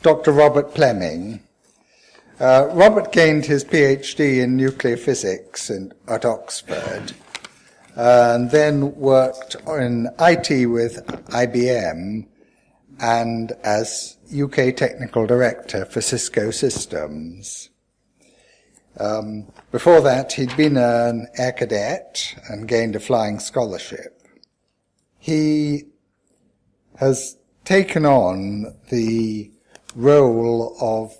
Dr. Robert Pleming. Robert gained his PhD in nuclear physics at Oxford, and then worked in IT with IBM and as UK Technical Director for Cisco Systems. Before that, he'd been an air cadet and gained a flying scholarship. He has taken on the role of,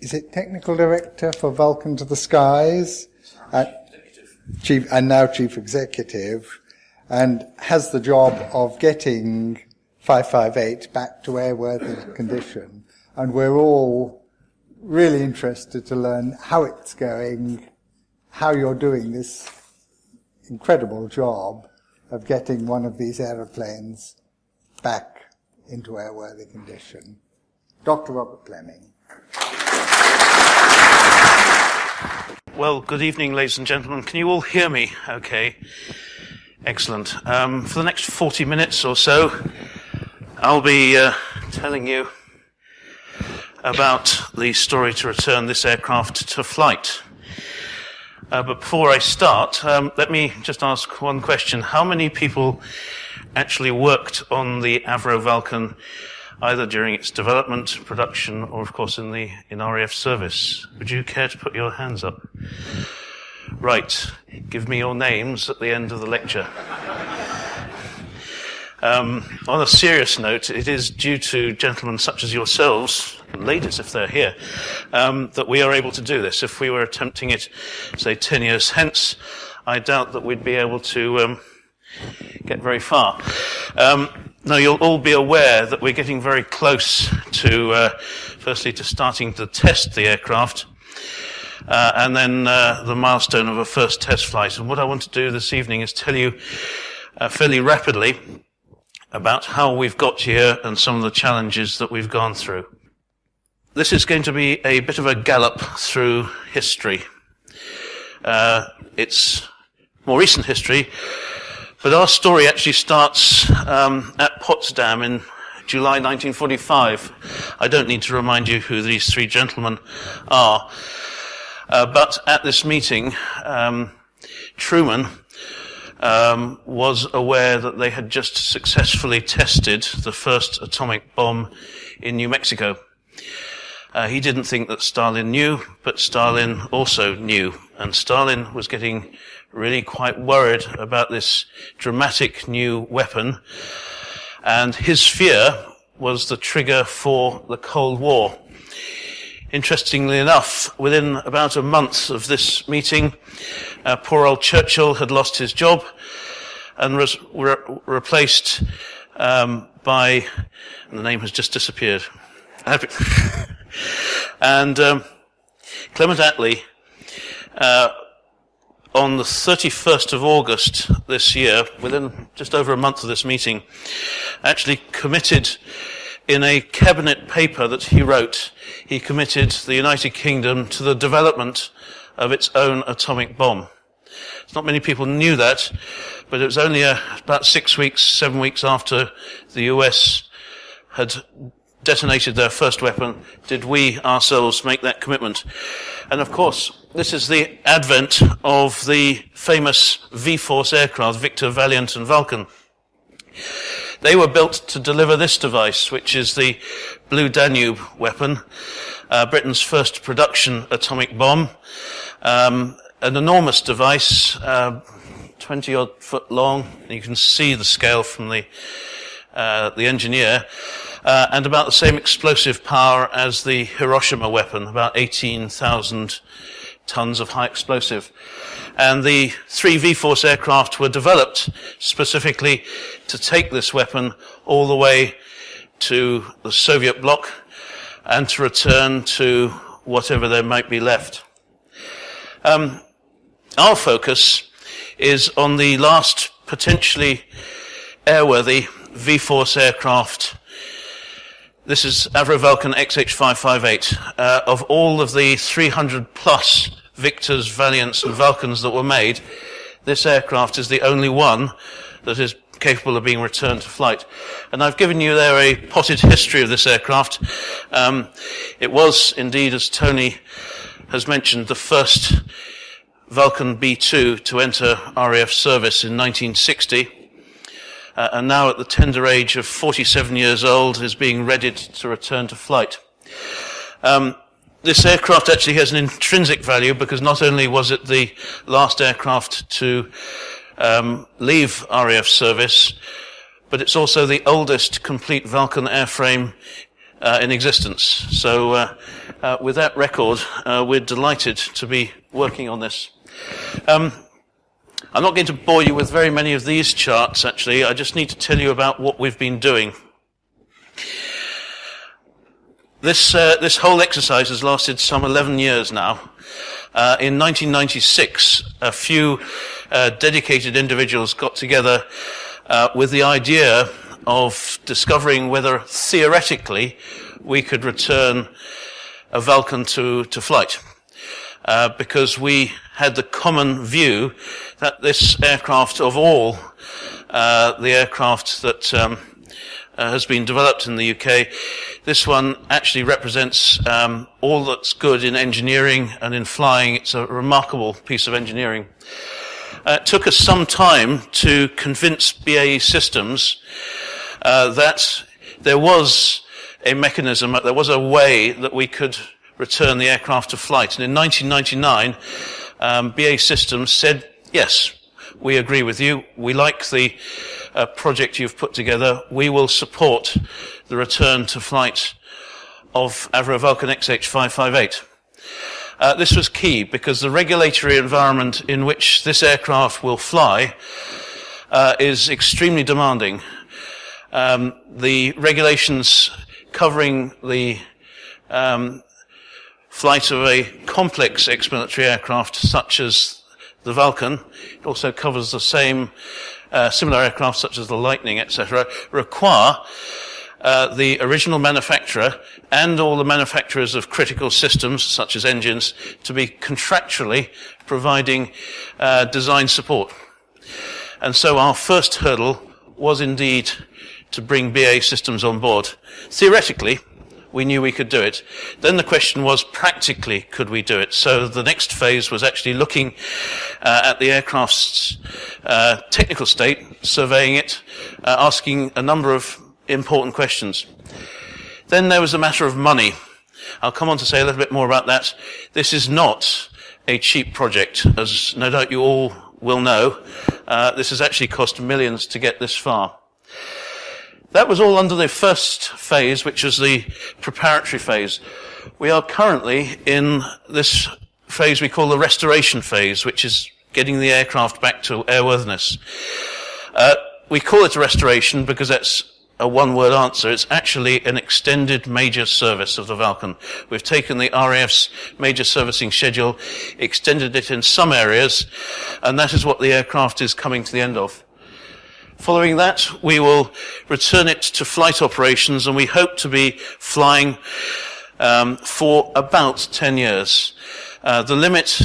is it Technical Director for Vulcan to the Skies? Now Chief Executive, and has the job of getting 558 back to airworthy condition. And we're all really interested to learn how it's going, how you're doing this incredible job of getting one of these aeroplanes back into airworthy condition. Dr. Robert Pleming. Well, good evening, ladies and gentlemen. Can you all hear me okay? Excellent. For the next 40 minutes or so, I'll be telling you about the story to return this aircraft to flight. But before I start, let me just ask one question. How many people actually worked on the Avro Vulcan, either during its development, production, or of course in RAF service? Would you care to put your hands up? Right. Give me your names at the end of the lecture. On a serious note, it is due to gentlemen such as yourselves, and ladies if they're here, that we are able to do this. If we were attempting it, say, 10 years hence, I doubt that we'd be able to get very far. Now, you'll all be aware that we're getting very close to, firstly, to starting to test the aircraft, and then the milestone of a first test flight. And what I want to do this evening is tell you fairly rapidly about how we've got here and some of the challenges that we've gone through. This is going to be a bit of a gallop through history. It's more recent history, but our story actually starts at Potsdam in July 1945. I don't need to remind you who these three gentlemen are. But at this meeting, Truman was aware that they had just successfully tested the first atomic bomb in New Mexico. He didn't think that Stalin knew, but Stalin also knew. And Stalin was getting really quite worried about this dramatic new weapon. And his fear was the trigger for the Cold War. Interestingly enough, within about a month of this meeting, poor old Churchill had lost his job and was replaced by, and the name has just disappeared. And Clement Attlee, on the 31st of August this year, within just over a month of this meeting, actually committed in a cabinet paper that he wrote, he committed the United Kingdom to the development of its own atomic bomb. Not many people knew that, but it was only about 7 weeks after the US had detonated their first weapon did we ourselves make that commitment. And of course, this is the advent of the famous V-Force aircraft, Victor, Valiant and Vulcan. They were built to deliver this device, which is the Blue Danube weapon, Britain's first production atomic bomb, an enormous device, 20-odd foot long. You can see the scale from the engineer, and about the same explosive power as the Hiroshima weapon, about 18,000 tons of high explosive. And the three V-Force aircraft were developed specifically to take this weapon all the way to the Soviet bloc and to return to whatever there might be left. Our focus is on the last potentially airworthy V-Force aircraft. This is Avro Vulcan XH558. Of all of the 300 plus Victors, Valiants and Vulcans that were made, this aircraft is the only one that is capable of being returned to flight. And I've given you there a potted history of this aircraft. It was indeed, as Tony has mentioned, the first Vulcan B2 to enter RAF service in 1960. And now at the tender age of 47 years old is being readied to return to flight. This aircraft actually has an intrinsic value because not only was it the last aircraft to leave RAF service, but it's also the oldest complete Vulcan airframe in existence. So with that record, we're delighted to be working on this. I'm not going to bore you with very many of these charts, actually. I just need to tell you about what we've been doing. This whole exercise has lasted some 11 years now. In 1996, a few dedicated individuals got together with the idea of discovering whether theoretically we could return a Vulcan to flight. Because we had the common view that this aircraft, of all the aircraft that has been developed in the UK, this one actually represents all that's good in engineering and in flying. It's a remarkable piece of engineering. It took us some time to convince BAE Systems that there was a mechanism, that there was a way that we could return the aircraft to flight. And in 1999, BAE Systems said, yes, we agree with you. We like the project you've put together. We will support the return to flight of Avro Vulcan XH558. This was key because the regulatory environment in which this aircraft will fly is extremely demanding. The regulations covering the flight of a complex ex-military aircraft such as the Vulcan, it also covers the same similar aircraft such as the Lightning, etc., require the original manufacturer and all the manufacturers of critical systems such as engines to be contractually providing design support. And so our first hurdle was indeed to bring BAE Systems on board. Theoretically, we knew we could do it. Then the question was, practically, could we do it? So the next phase was actually looking at the aircraft's technical state, surveying it, asking a number of important questions. Then there was a matter of money. I'll come on to say a little bit more about that. This is not a cheap project, as no doubt you all will know. This has actually cost millions to get this far. That was all under the first phase, which was the preparatory phase. We are currently in this phase we call the restoration phase, which is getting the aircraft back to airworthiness. We call it a restoration because that's a one-word answer. It's actually an extended major service of the Vulcan. We've taken the RAF's major servicing schedule, extended it in some areas, and that is what the aircraft is coming to the end of. Following that, we will return it to flight operations, and we hope to be flying for about 10 years. The limit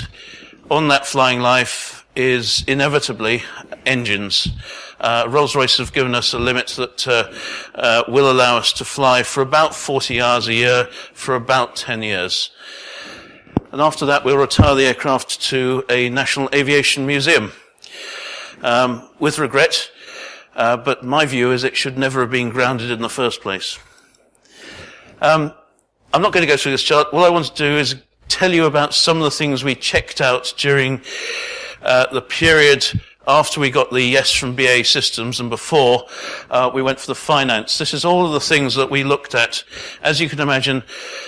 on that flying life is inevitably engines. Rolls-Royce have given us a limit that will allow us to fly for about 40 hours a year for about 10 years. And after that, we'll retire the aircraft to a National Aviation Museum. With regret, but my view is it should never have been grounded in the first place. I'm not going to go through this chart. All I want to do is tell you about some of the things we checked out during the period after we got the yes from BAE Systems and before we went for the finance. This is all of the things that we looked at. As you can imagine,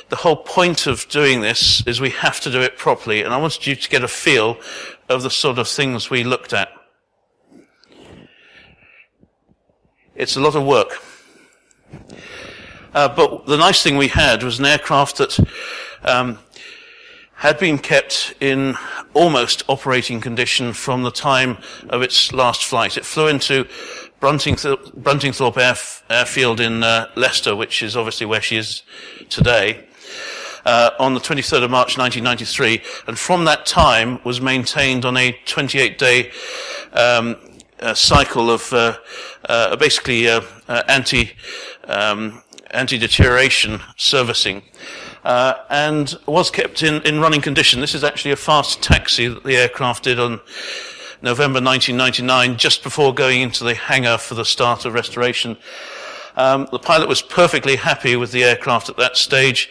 the whole point of doing this is we have to do it properly, and I wanted you to get a feel of the sort of things we looked at. It's a lot of work. But the nice thing we had was an aircraft that had been kept in almost operating condition from the time of its last flight. It flew into Bruntingthorpe Airfield in Leicester, which is obviously where she is today, on the 23rd of March 1993, and from that time was maintained on a 28-day cycle of basically anti-deterioration servicing, and was kept in running condition. This is actually a fast taxi that the aircraft did on November 1999, just before going into the hangar for the start of restoration. The pilot was perfectly happy with the aircraft at that stage.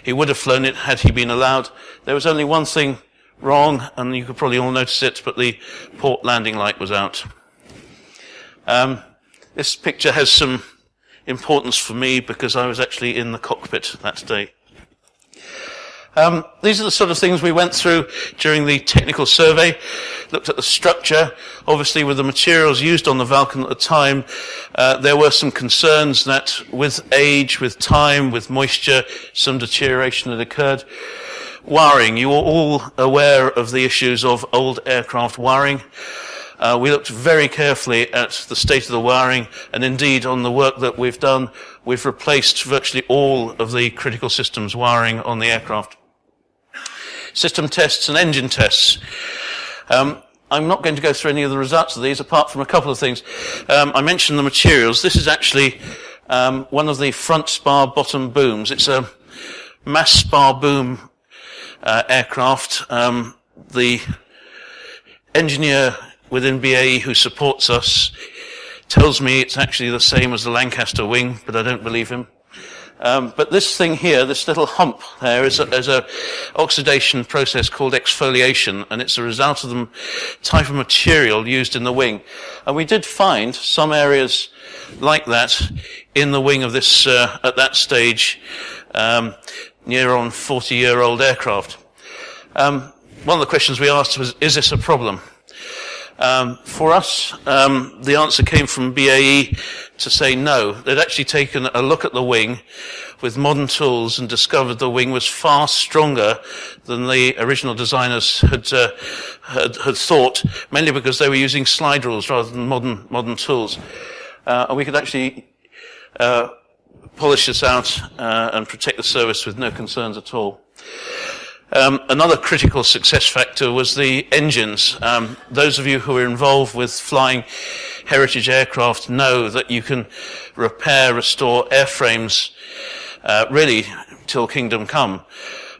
He would have flown it had he been allowed. There was only one thing wrong, and you could probably all notice it, but the port landing light was out. This picture has some importance for me because I was actually in the cockpit that day. These are the sort of things we went through during the technical survey. Looked at the structure. Obviously, with the materials used on the Vulcan at the time, there were some concerns that with age, with time, with moisture, some deterioration had occurred. Wiring. You are all aware of the issues of old aircraft wiring. We looked very carefully at the state of the wiring, and indeed on the work that we've done, we've replaced virtually all of the critical systems wiring on the aircraft. System tests and engine tests. I'm not going to go through any of the results of these, apart from a couple of things. I mentioned the materials. This is actually one of the front spar bottom booms. It's a mass spar boom aircraft. The engineer within BAE who supports us tells me it's actually the same as the Lancaster wing, but I don't believe him. But this thing here, this little hump there, is a oxidation process called exfoliation, and it's a result of the type of material used in the wing. And we did find some areas like that in the wing of this, at that stage, near on 40-year-old aircraft. One of the questions we asked was, is this a problem? For us, the answer came from BAE to say no. They'd actually taken a look at the wing with modern tools and discovered the wing was far stronger than the original designers had thought, mainly because they were using slide rules rather than modern tools. And we could actually polish this out and protect the service with no concerns at all. Another critical success factor was the engines. Those of you who are involved with flying heritage aircraft know that you can repair, restore airframes really till kingdom come.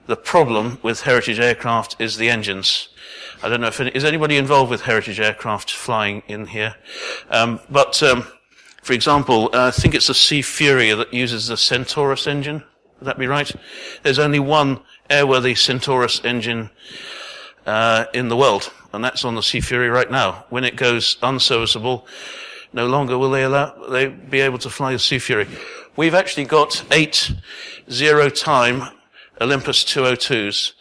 The problem with heritage aircraft is the engines. I don't know if is anybody involved with heritage aircraft flying in here, for example, I think it's the Sea Fury that uses the Centaurus engine. Would that be right? There's only one airworthy Centaurus engine in the world, and that's on the Sea Fury right now. When it goes unserviceable, no longer will they be able to fly the Sea Fury. We've actually got 8 zero-time Olympus 202s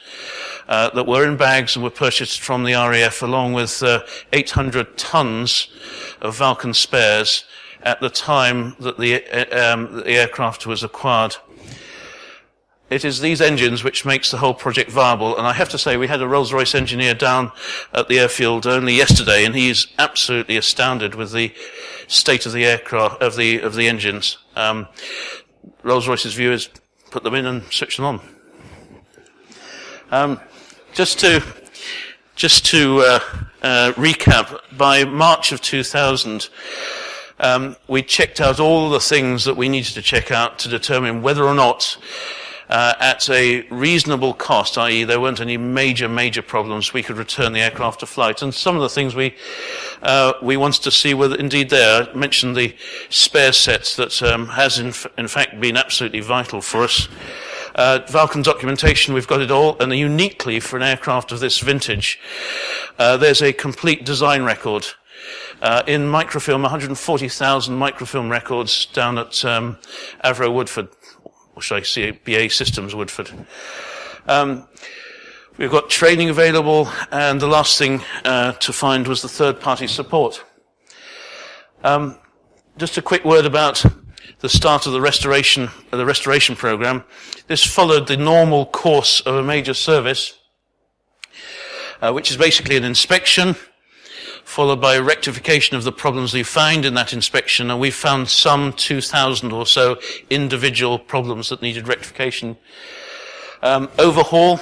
that were in bags and were purchased from the RAF, along with 800 tons of Vulcan spares at the time that the aircraft was acquired. It is these engines which makes the whole project viable, and I have to say we had a Rolls-Royce engineer down at the airfield only yesterday, and he's absolutely astounded with the state of the aircraft, of the engines. Rolls-Royce's view is put them in and switch them on. Just to recap, by March of 2000, we checked out all the things that we needed to check out to determine whether or not at a reasonable cost, i.e. there weren't any major problems, we could return the aircraft to flight. And some of the things we wanted to see were indeed there. I mentioned the spare sets that has in fact been absolutely vital for us. Vulcan documentation, we've got it all, and uniquely for an aircraft of this vintage, there's a complete design record. In microfilm, 140,000 microfilm records down at Avro Woodford, or should I say BAE Systems Woodford. We've got training available, and the last thing to find was the third-party support. Just a quick word about the start of the restoration program. This followed the normal course of a major service, which is basically an inspection, followed by rectification of the problems we find in that inspection, and we found some 2,000 or so individual problems that needed rectification. Overhaul.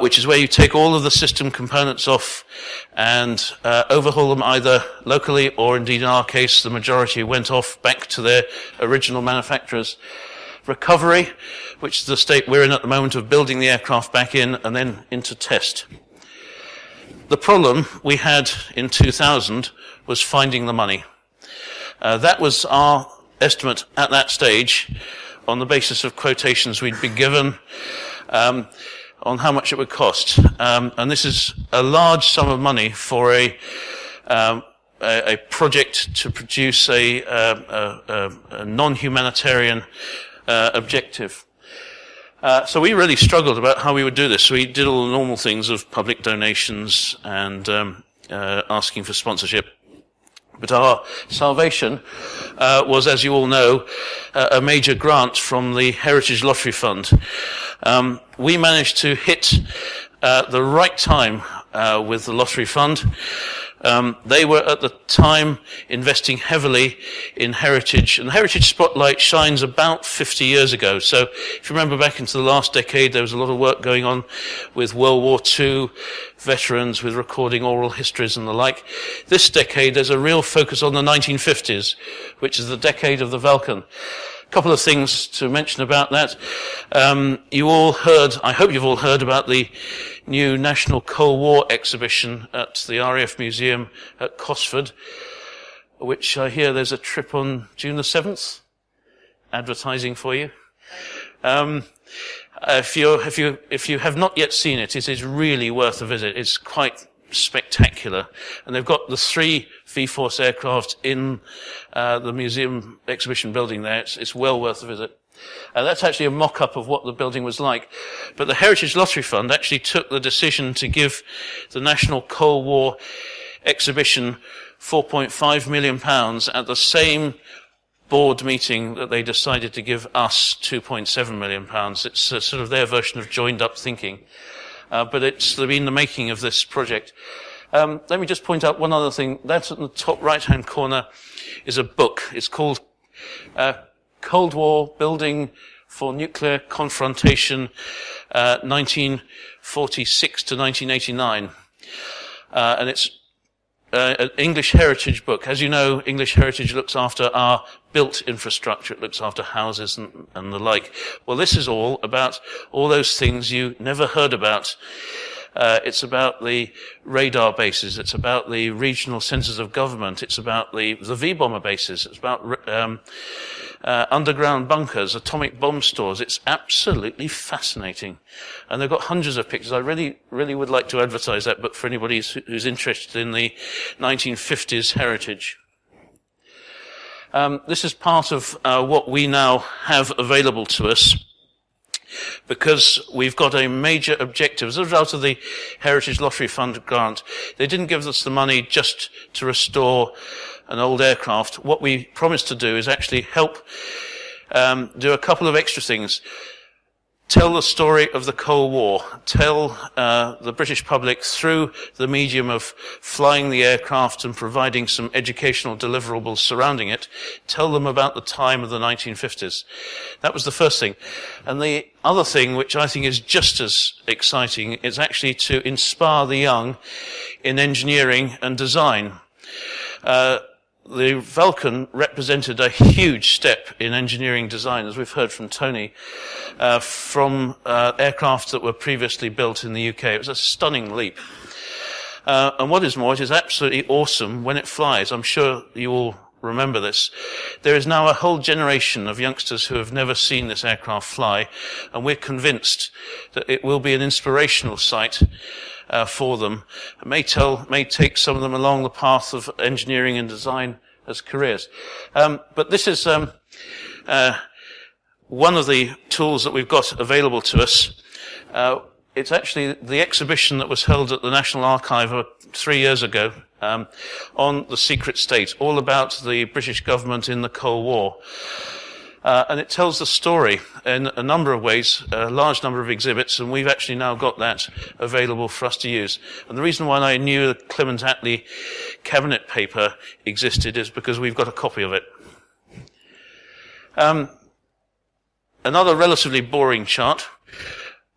which is where you take all of the system components off and overhaul them either locally or, indeed in our case, the majority went off back to their original manufacturers. Recovery, which is the state we're in at the moment of building the aircraft back in and then into test. The problem we had in 2000 was finding the money. That was our estimate at that stage on the basis of quotations we'd been given on how much it would cost. And this is a large sum of money for a project to produce a non-humanitarian objective. So we really struggled about how we would do this. We did all the normal things of public donations and asking for sponsorship. But our salvation was, as you all know, a major grant from the Heritage Lottery Fund. We managed to hit the right time with the Lottery Fund. They were at the time investing heavily in heritage, and the Heritage Spotlight shines about 50 years ago. So if you remember back into the last decade, there was a lot of work going on with World War II veterans, with recording oral histories and the like. This decade, there's a real focus on the 1950s, which is the decade of the Vulcan. A couple of things to mention about that. You all heard, I hope you've all heard about the new National Cold War exhibition at the RAF Museum at Cosford, which I hear there's a trip on June the 7th. Advertising for you. If you have not yet seen it, it is really worth a visit. It's quite spectacular. And they've got the 3 V-Force aircraft in the museum exhibition building there. It's well worth a visit. That's actually a mock-up of what the building was like. But the Heritage Lottery Fund actually took the decision to give the National Cold War exhibition £4.5 million at the same board meeting that they decided to give us £2.7 million. It's sort of their version of joined-up thinking. But it's been the making of this project. Let me just point out one other thing. That's at the top right-hand corner is a book. It's called Cold War Building for Nuclear Confrontation, 1946 to 1989. And it's an English heritage book. As you know, English heritage looks after our built infrastructure. It looks after houses and the like. Well, this is all about all those things you never heard about. It's about the radar bases. It's about the regional centers of government. It's about the V-bomber bases. It's about underground bunkers, atomic bomb stores. It's absolutely fascinating. And they've got hundreds of pictures. I really, really would like to advertise that book for anybody who's interested in the 1950s heritage. This is part of what we now have available to us, because we've got a major objective. As a result of the Heritage Lottery Fund grant, they didn't give us the money just to restore an old aircraft. What we promised to do is actually help do a couple of extra things. Tell the story of the Cold War. Tell the British public through the medium of flying the aircraft and providing some educational deliverables surrounding it. Tell them about the time of the 1950s. That was the first thing. And the other thing, which I think is just as exciting, is actually to inspire the young in engineering and design. The Vulcan represented a huge step in engineering design, as we've heard from Tony, from aircraft that were previously built in the UK. It was a stunning leap. And what is more, it is absolutely awesome when it flies. I'm sure you all remember this. There is now a whole generation of youngsters who have never seen this aircraft fly, and we're convinced that it will be an inspirational sight for them. It may take some of them along the path of engineering and design as careers. But this is one of the tools that we've got available to us. It's actually the exhibition that was held at the National Archive 3 years ago on the secret state, all about the British government in the Cold War. And it tells the story in a number of ways, a large number of exhibits, and we've actually now got that available for us to use. And the reason why I knew the Clement Attlee cabinet paper existed is because we've got a copy of it. Another relatively boring chart.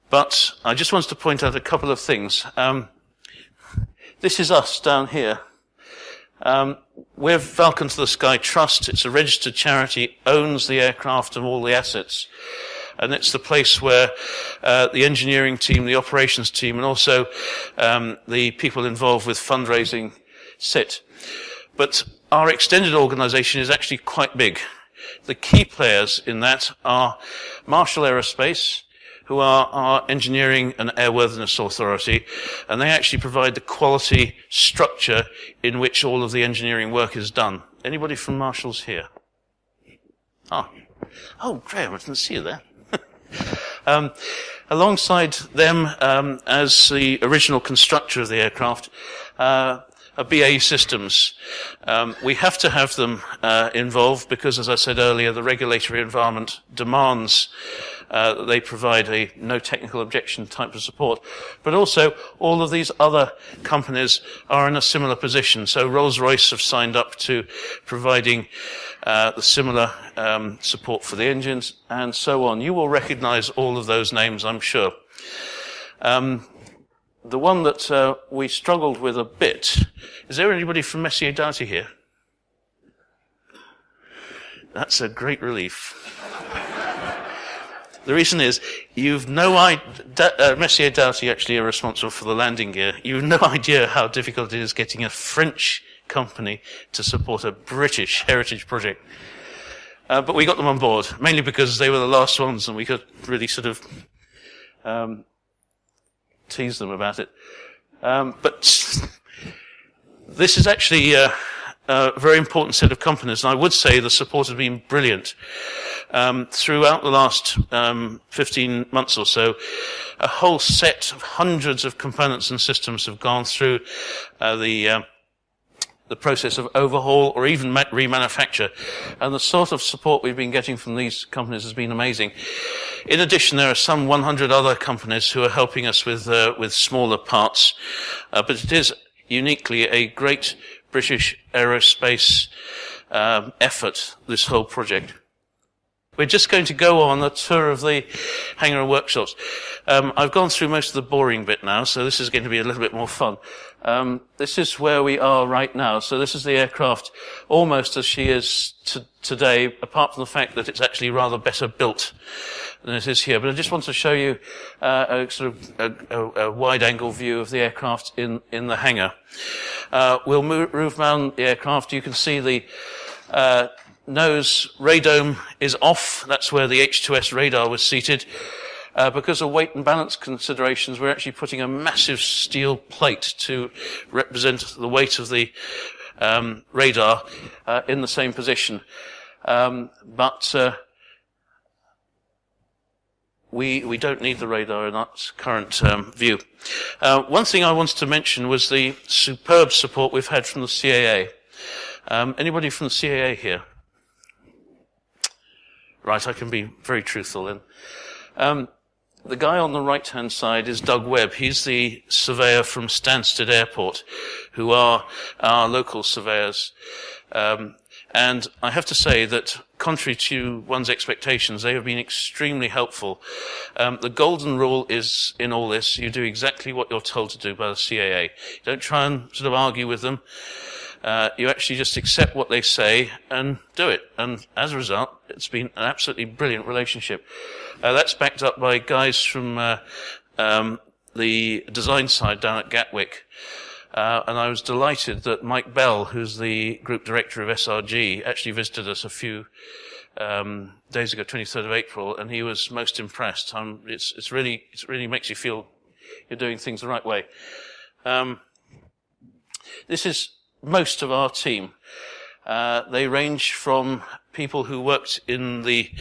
But I just wanted to point out a couple of things. This is us down here. We're Vulcan to the Sky Trust. It's a registered charity, owns the aircraft and all the assets. And it's the place where the engineering team, the operations team, and also the people involved with fundraising sit. But our extended organisation is actually quite big. The key players in that are Marshall Aerospace, who are our engineering and airworthiness authority, and they actually provide the quality structure in which all of the engineering work is done. Anybody from Marshall's here? Oh, Graham, I didn't see you there. Alongside them, as the original constructor of the aircraft, are BAE Systems. We have to have them involved because, as I said earlier, the regulatory environment demands that they provide a no technical objection type of support. But also, all of these other companies are in a similar position. So Rolls-Royce have signed up to providing the similar support for the engines, and so on. You will recognize all of those names, I'm sure. The one that we struggled with a bit, is there anybody from Messier Doughty here? That's a great relief. The reason is, you've no idea, Messier Doughty actually are responsible for the landing gear. You've no idea how difficult it is getting a French company to support a British heritage project. But we got them on board, mainly because they were the last ones and we could really sort of tease them about it. But this is actually a very important set of companies, and I would say the support has been brilliant. Throughout the last 15 months or so, a whole set of hundreds of components and systems have gone through the process of overhaul or even remanufacture, and the sort of support we've been getting from these companies has been amazing. In addition, there are some 100 other companies who are helping us with smaller parts, but it is uniquely a great British aerospace effort, this whole project. We're just going to go on a tour of the hangar and workshops. I've gone through most of the boring bit now, so this is going to be a little bit more fun. This is where we are right now. So this is the aircraft almost as she is today, apart from the fact that it's actually rather better built than it is here. But I just want to show you a sort of a wide-angle view of the aircraft in the hangar. We'll move around the aircraft. You can see the nose radome is off. That's where the H2S radar was seated. Because of weight and balance considerations, we're actually putting a massive steel plate to represent the weight of the radar in the same position. But we don't need the radar in that current view. One thing I wanted to mention was the superb support we've had from the CAA. Anybody from the CAA here? Right, I can be very truthful then. The guy on the right-hand side is Doug Webb. He's the surveyor from Stansted Airport, who are our local surveyors. And I have to say that, contrary to one's expectations, they have been extremely helpful. The golden rule is, in all this, you do exactly what you're told to do by the CAA. You don't try and sort of argue with them. You actually just accept what they say and do it. And as a result, it's been an absolutely brilliant relationship. That's backed up by guys from the design side down at Gatwick. And I was delighted that Mike Bell, who's the group director of SRG, actually visited us a few days ago, 23rd of April, and he was most impressed. It really makes you feel you're doing things the right way. This is most of our team. They range from people who worked in the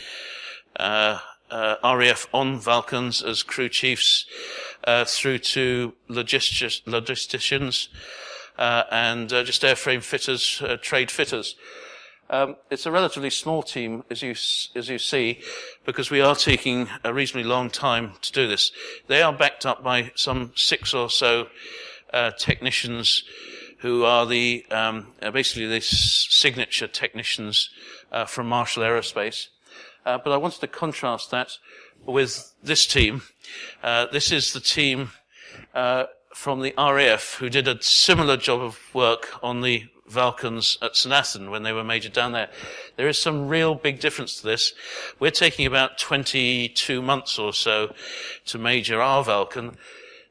RAF on Vulcans as crew chiefs, through to logisticians, and just airframe fitters, trade fitters. It's a relatively small team, as you see, because we are taking a reasonably long time to do this. They are backed up by some 6 or so technicians who are the basically the signature technicians from Marshall Aerospace. But I wanted to contrast that with this team. This is the team from the RAF who did a similar job of work on the Vulcans at St Athan when they were majored down there. There is some real big difference to this. We're taking about 22 months or so to major our Vulcan.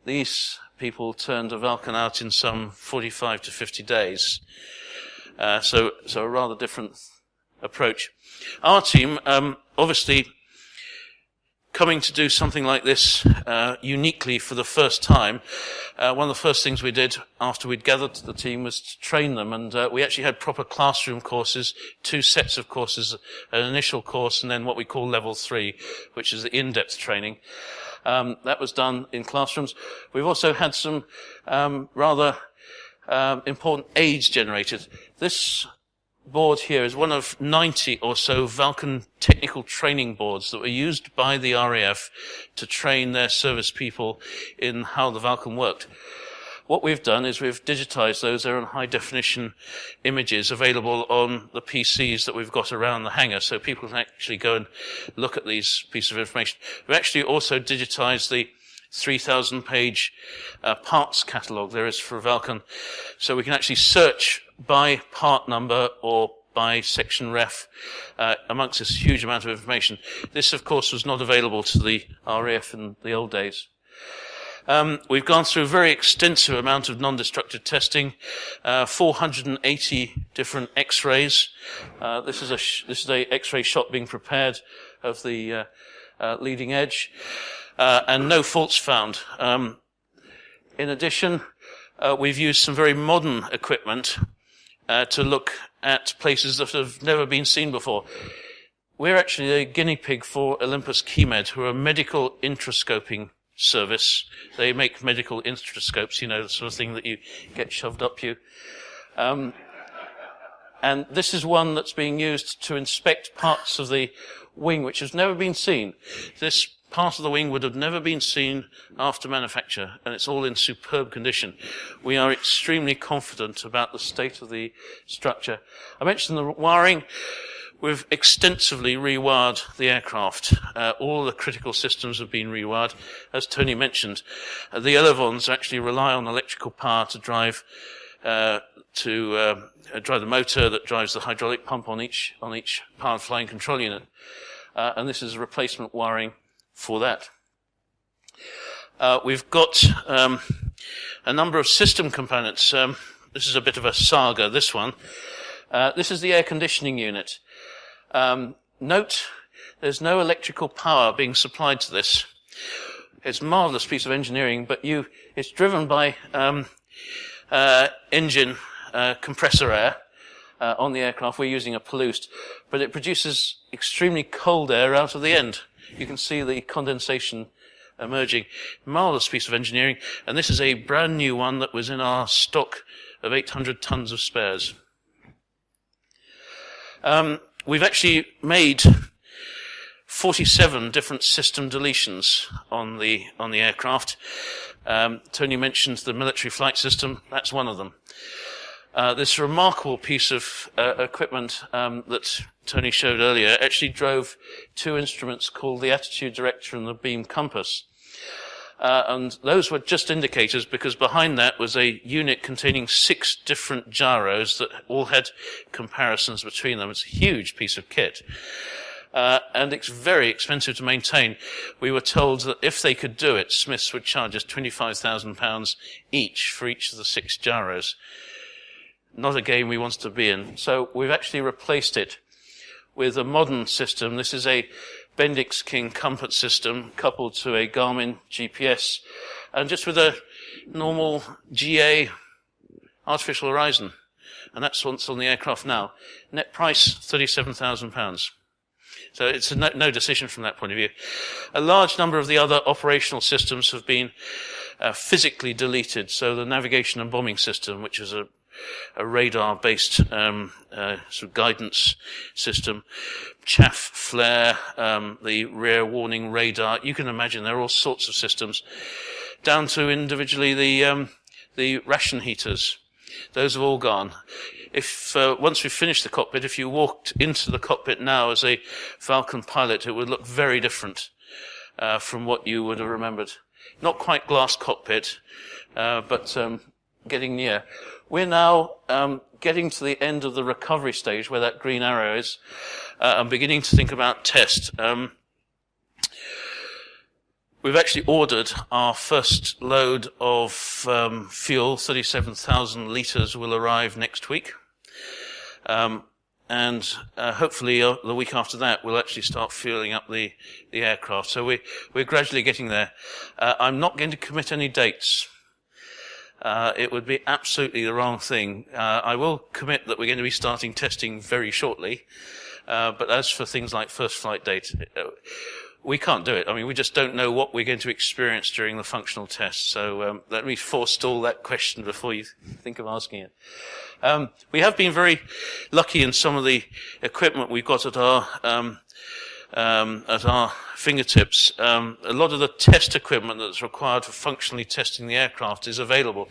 These people turned a Vulcan out in some 45 to 50 days. So a rather different approach. Our team, obviously, coming to do something like this uniquely for the first time, one of the first things we did after we'd gathered the team was to train them, and we actually had proper classroom courses, 2 sets of courses, an initial course and then what we call level 3, which is the in-depth training. That was done in classrooms. We've also had some rather important aids generated. This board here is one of 90 or so Vulcan technical training boards that were used by the RAF to train their service people in how the Vulcan worked. What we've done is we've digitized those. They're on high-definition images available on the PCs that we've got around the hangar, so people can actually go and look at these pieces of information. We've actually also digitized the 3,000-page parts catalogue there is for Vulcan, so we can actually search by part number or by section ref amongst this huge amount of information. This, of course, was not available to the RAF in the old days. We've gone through a very extensive amount of non-destructive testing, 480 different X-rays. This is a X-ray shot being prepared of the leading edge, and no faults found. In addition, we've used some very modern equipment to look at places that have never been seen before. We're actually a guinea pig for Olympus Keymed, who are a medical intrascoping service. They make medical intrascopes, you know, the sort of thing that you get shoved up you. And this is one that's being used to inspect parts of the wing which has never been seen. This part of the wing would have never been seen after manufacture, and it's all in superb condition. We are extremely confident about the state of the structure. I mentioned the wiring. We've extensively rewired the aircraft. All the critical systems have been rewired. As Tony mentioned, the elevons actually rely on electrical power to drive the motor that drives the hydraulic pump on each powered flying control unit. And this is replacement wiring for that. We've got a number of system components. This is a bit of a saga, this one. This is the air conditioning unit. Note, there's no electrical power being supplied to this. It's a marvelous piece of engineering, but it's driven by engine compressor air on the aircraft. We're using a Palouse, but it produces extremely cold air out of the end. You can see the condensation emerging. Marvelous piece of engineering, and this is a brand new one that was in our stock of 800 tons of spares. We've actually made 47 different system deletions on the aircraft. Tony mentioned the military flight system. That's one of them. This remarkable piece of equipment that Tony showed earlier actually drove 2 instruments called the attitude director and the beam compass. And those were just indicators, because behind that was a unit containing 6 different gyros that all had comparisons between them. It's a huge piece of kit. And it's very expensive to maintain. We were told that if they could do it, Smiths would charge us £25,000 each for each of the 6 gyros. Not a game we wanted to be in. So we've actually replaced it with a modern system. This is a Bendix King comfort system coupled to a Garmin GPS, and just with a normal GA artificial horizon. And that's what's on the aircraft now. Net price, £37,000. So it's a no decision from that point of view. A large number of the other operational systems have been physically deleted. So the navigation and bombing system, which is a radar-based sort of guidance system, chaff flare, the rear warning radar. You can imagine there are all sorts of systems, down to individually the ration heaters. Those have all gone. If once we've finished the cockpit, if you walked into the cockpit now as a Vulcan pilot, it would look very different from what you would have remembered. Not quite glass cockpit, but getting near. We're now getting to the end of the recovery stage where that green arrow is, and beginning to think about test. We've actually ordered our first load of fuel. 37,000 litres will arrive next week. And hopefully the week after that we'll actually start fueling up the aircraft. So we're gradually getting there. I'm not going to commit any dates. It would be absolutely the wrong thing. I will commit that we're going to be starting testing very shortly. But as for things like first flight date, we can't do it. I mean, we just don't know what we're going to experience during the functional test. So let me forestall that question before you think of asking it. We have been very lucky in some of the equipment we've got at our fingertips. A lot of the test equipment that's required for functionally testing the aircraft is available.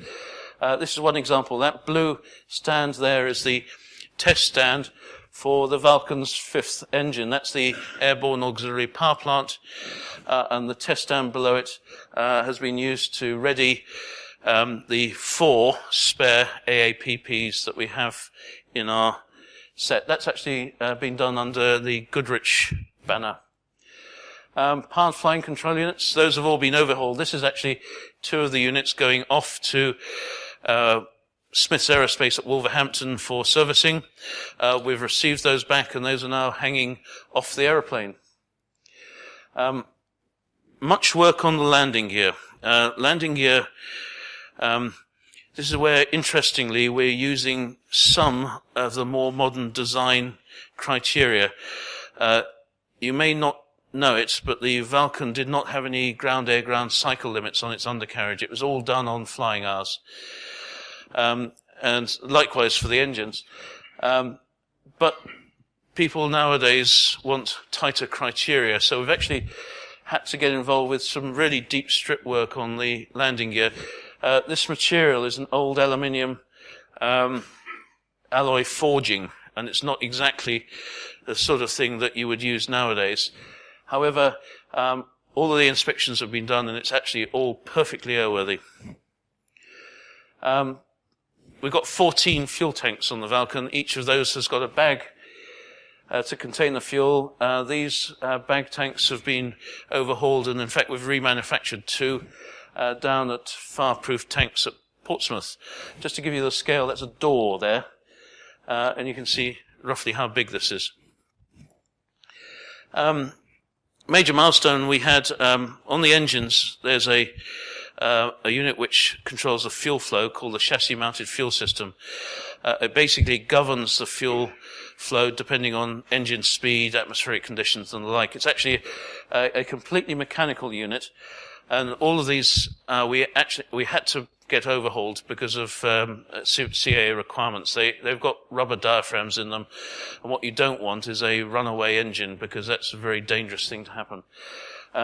This is one example. That blue stand there is the test stand for the Vulcan's fifth engine. That's the Airborne Auxiliary Power Plant, and the test stand below it has been used to ready the 4 spare AAPPs that we have in our set. That's actually been done under the Goodrich banner. Powered flying control units, those have all been overhauled. This is actually 2 of the units going off to Smiths Aerospace at Wolverhampton for servicing. We've received those back, and those are now hanging off the aeroplane. Much work on the landing gear. Landing gear, this is where, interestingly, we're using some of the more modern design criteria. You may not know it, but the Vulcan did not have any ground-air-ground cycle limits on its undercarriage. It was all done on flying hours. And likewise for the engines. But people nowadays want tighter criteria, so we've actually had to get involved with some really deep strip work on the landing gear. This material is an old aluminium alloy forging, and it's not exactly the sort of thing that you would use nowadays. However, all of the inspections have been done, and it's actually all perfectly airworthy. We've got 14 fuel tanks on the Vulcan. Each of those has got a bag to contain the fuel. These bag tanks have been overhauled, and in fact we've remanufactured 2 down at Fireproof Tanks at Portsmouth. Just to give you the scale, that's a door there, and you can see roughly how big this is. Major milestone we had on the engines. There's a unit which controls the fuel flow called the chassis-mounted fuel system. It basically governs the fuel flow depending on engine speed, atmospheric conditions, and the like. It's actually a completely mechanical unit, and all of these we had to get overhauled because of CAA requirements. They've got rubber diaphragms in them, and what you don't want is a runaway engine, because that's a very dangerous thing to happen.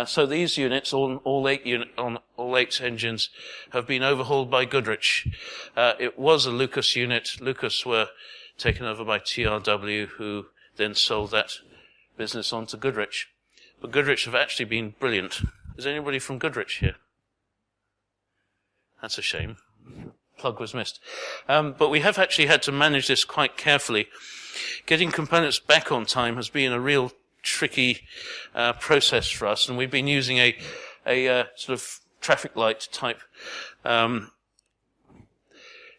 So these units, all 8 engines, have been overhauled by Goodrich. It was a Lucas unit. Lucas were taken over by TRW, who then sold that business on to Goodrich. But Goodrich have actually been brilliant. Is anybody from Goodrich here? That's a shame. Plug was missed. But we have actually had to manage this quite carefully. Getting components back on time has been a real tricky process for us, and we've been using a sort of traffic light type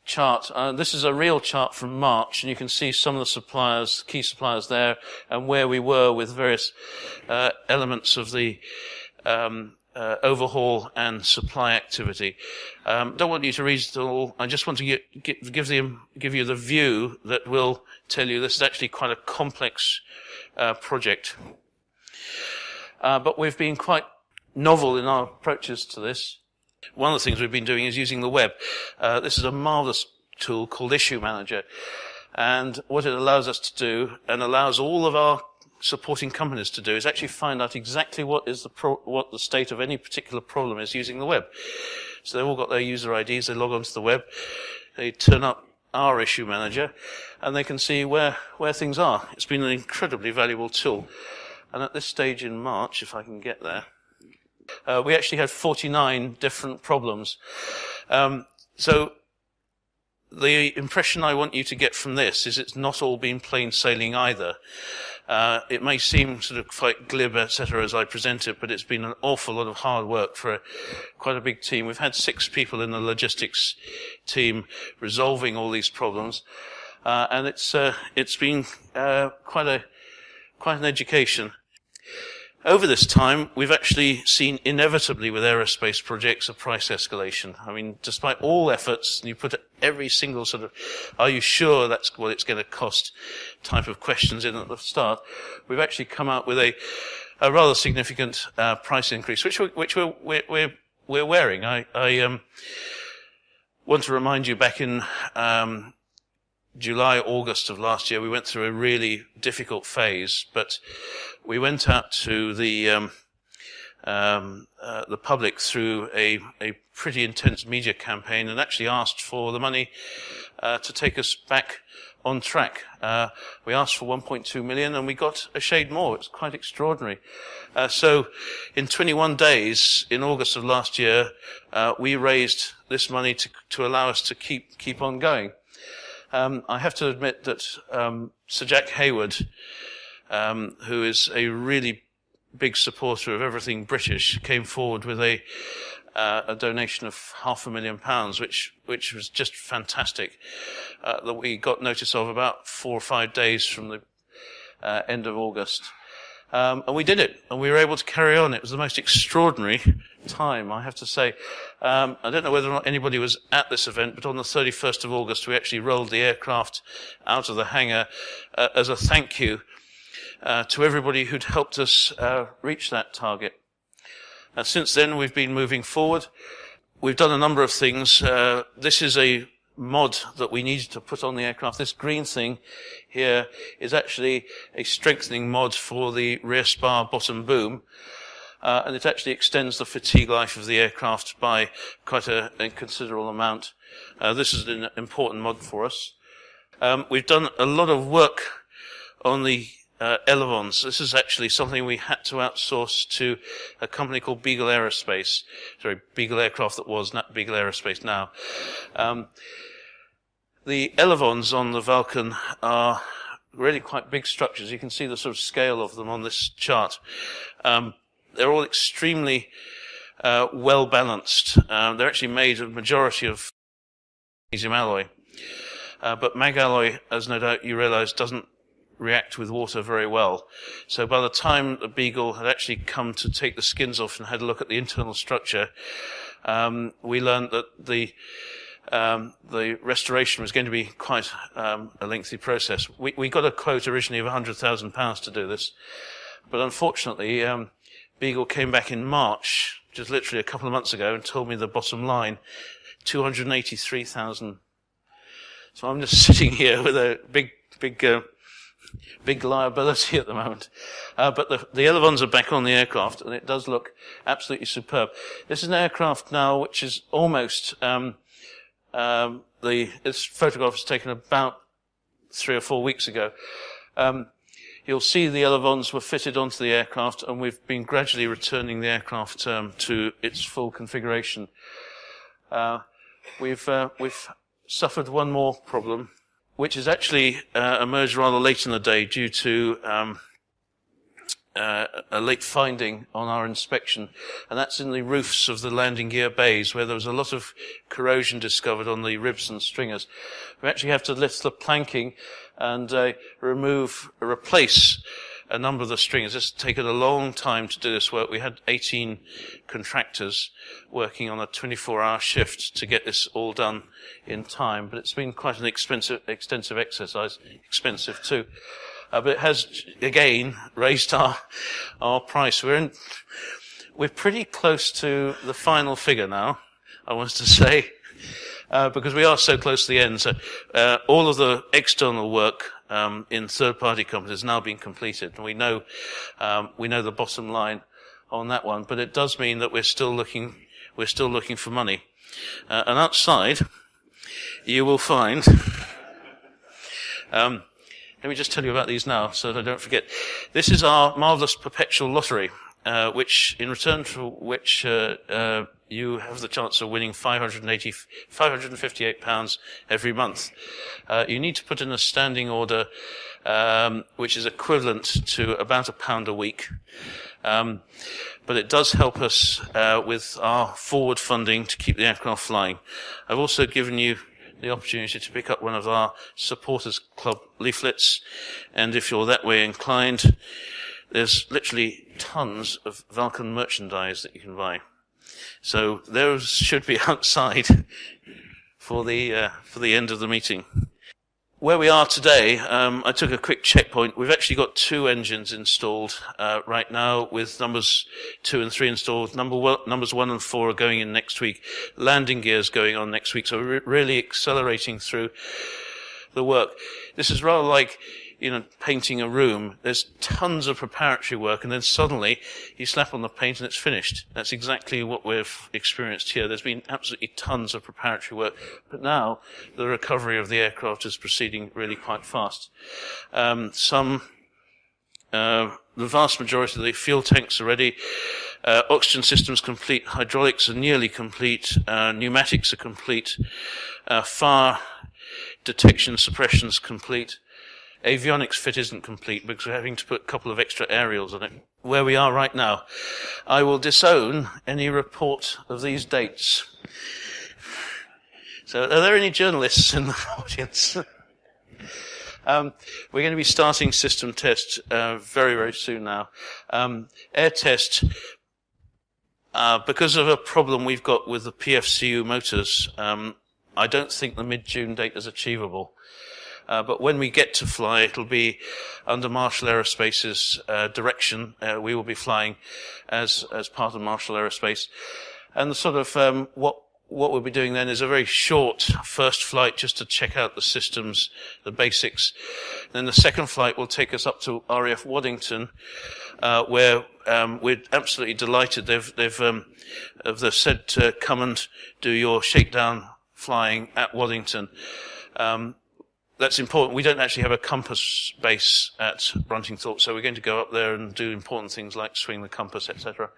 chart. This is a real chart from March, and you can see some of the suppliers, key suppliers there, and where we were with various elements of the overhaul and supply activity. Don't want you to read it all. I just want to give you the view that will tell you this is actually quite a complex project. But we've been quite novel in our approaches to this. One of the things we've been doing is using the web. This is a marvelous tool called Issue Manager. And what it allows us to do, and allows all of our supporting companies to do, is actually find out exactly what the state of any particular problem is using the web. So they've all got their user IDs, they log onto the web, they turn up our issue manager, and they can see where things are. It's been an incredibly valuable tool. And at this stage in March, if I can get there, we actually had 49 different problems. So the impression I want you to get from this is it's not all been plain sailing either. It may seem sort of quite glib, etc., as I present it, but it's been an awful lot of hard work for quite a big team. We've had 6 people in the logistics team resolving all these problems, and it's been quite an education. Over this time, we've actually seen inevitably with aerospace projects a price escalation. I mean, despite all efforts, and you put every single sort of, are you sure that's what it's going to cost type of questions in at the start, we've actually come out with a rather significant price increase, which we're wearing. I want to remind you, back in July, August of last year, we went through a really difficult phase, but we went out to the public through a pretty intense media campaign and actually asked for the money to take us back on track. We asked for 1.2 million and we got a shade more. It's quite extraordinary. So in 21 days, in August of last year, we raised this money to allow us to keep on going. I have to admit that Sir Jack Hayward, who is a really big supporter of everything British, came forward with a donation of £500,000, which was just fantastic. That we got notice of about 4 or 5 days from the end of August. And we did it, and we were able to carry on. It was the most extraordinary time, I have to say. I don't know whether or not anybody was at this event, but on the 31st of August, we actually rolled the aircraft out of the hangar as a thank you to everybody who'd helped us reach that target. Since then, we've been moving forward. We've done a number of things. This is a mod that we needed to put on the aircraft. This green thing here is actually a strengthening mod for the rear spar bottom boom, and it actually extends the fatigue life of the aircraft by quite a considerable amount. This is an important mod for us. We've done a lot of work on the elevons. This is actually something we had to outsource to a company called Beagle Aerospace. Sorry, Beagle Aircraft that was, not Beagle Aerospace now. The elevons on the Vulcan are really quite big structures. You can see the sort of scale of them on this chart. They're all extremely well balanced. They're actually made of a majority of magnesium alloy. But mag alloy, as no doubt you realize, doesn't react with water very well. So by the time the Beagle had actually come to take the skins off and had a look at the internal structure, we learned that the restoration was going to be quite a lengthy process. We got a quote originally of £100,000 to do this, but unfortunately, Beagle came back in March, just literally a couple of months ago, and told me the bottom line, 283,000. So I'm just sitting here with a big liability at the moment. But the elevons are back on the aircraft, and it does look absolutely superb. This is an aircraft now which is almost, this photograph was taken about 3 or 4 weeks ago. You'll see the elevons were fitted onto the aircraft, and we've been gradually returning the aircraft to its full configuration. We've suffered one more problem, which has actually emerged rather late in the day due to a late finding on our inspection, and that's in the roofs of the landing gear bays, where there was a lot of corrosion discovered on the ribs and stringers. We actually have to lift the planking and replace a number of the stringers. It's taken a long time to do this work. We had 18 contractors working on a 24-hour shift to get this all done in time, but it's been quite an extensive exercise, expensive too. But it has, again, raised our price. We're pretty close to the final figure now, I want to say, because we are so close to the end. So all of the external work in third-party companies has now been completed, and we know the bottom line on that one. But it does mean that we're still looking for money. And outside, you will find Let me just tell you about these now so that I don't forget. This is our marvellous perpetual lottery, which, in return for which you have the chance of winning £558 every month. You need to put in a standing order, which is equivalent to about £1 a week. But it does help us with our forward funding to keep the aircraft flying. I've also given you the opportunity to pick up one of our Supporters Club leaflets, and if you're that way inclined, there's literally tons of Vulcan merchandise that you can buy. So those should be outside for the end of the meeting. Where we are today, I took a quick checkpoint. We've actually got 2 engines installed right now, with numbers 2 and 3 installed. Numbers 1 and 4 are going in next week. Landing gears going on next week. So we're really accelerating through the work. This is rather like, painting a room. There's tons of preparatory work, and then suddenly you slap on the paint and it's finished. That's exactly what we've experienced here. There's been absolutely tons of preparatory work, but now the recovery of the aircraft is proceeding really quite fast. The vast majority of the fuel tanks are ready. Oxygen systems complete. Hydraulics are nearly complete. Pneumatics are complete. Fire detection suppression's complete. Avionics fit isn't complete because we're having to put a couple of extra aerials on it. Where we are right now, I will disown any report of these dates. So, are there any journalists in the audience? We're going to be starting system test very, very soon now. Air test, because of a problem we've got with the PFCU motors, I don't think the mid-June date is achievable. But when we get to fly, it'll be under Marshall Aerospace's direction. We will be flying as part of Marshall Aerospace. And the sort of what we'll be doing then is a very short first flight just to check out the systems, the basics. Then the second flight will take us up to RAF Waddington, where we're absolutely delighted. They've said to come and do your shakedown flying at Waddington. That's important. We don't actually have a compass base at Bruntingthorpe, so we're going to go up there and do important things like swing the compass, etc.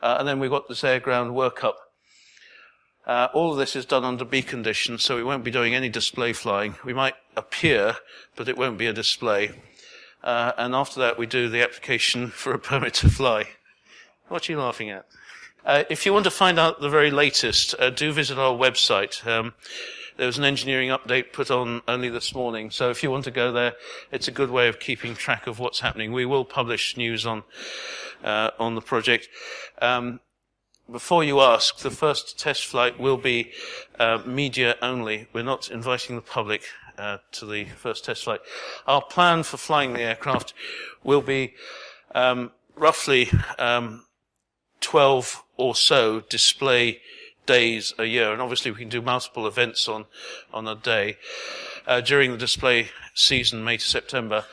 And then we've got this air-ground workup. All of this is done under B conditions, so we won't be doing any display flying. We might appear, but it won't be a display. And after that, we do the application for a permit to fly. What are you laughing at? If you want to find out the very latest, do visit our website. There was an engineering update put on only this morning, so if you want to go there, it's a good way of keeping track of what's happening. We will publish news on the project. Before you ask, the first test flight will be media only. We're not inviting the public to the first test flight. Our plan for flying the aircraft will be roughly 12 or so display days a year, and obviously we can do multiple events on a day during the display season, May to September.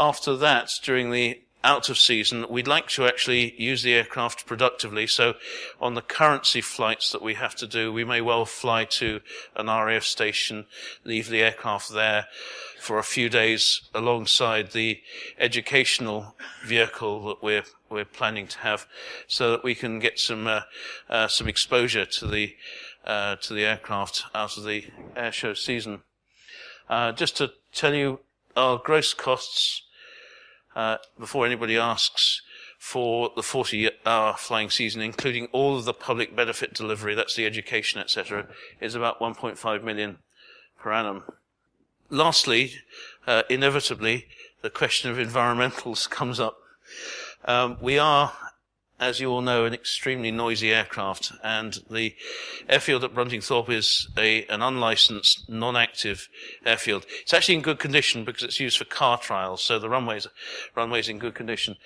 After that, during the out of season, we'd like to actually use the aircraft productively. So on the currency flights that we have to do, we may well fly to an RAF station, leave the aircraft there for a few days alongside the educational vehicle that we're planning to have, so that we can get some exposure to the aircraft out of the air show season. Just to tell you our gross costs, before anybody asks, for the 40-hour flying season, including all of the public benefit delivery, that's the education, etc., is about 1.5 million per annum. Lastly, inevitably, the question of environmentals comes up. We are, as you all know, an extremely noisy aircraft, and the airfield at Bruntingthorpe is an unlicensed, non-active airfield. It's actually in good condition because it's used for car trials, so the runway's in good condition.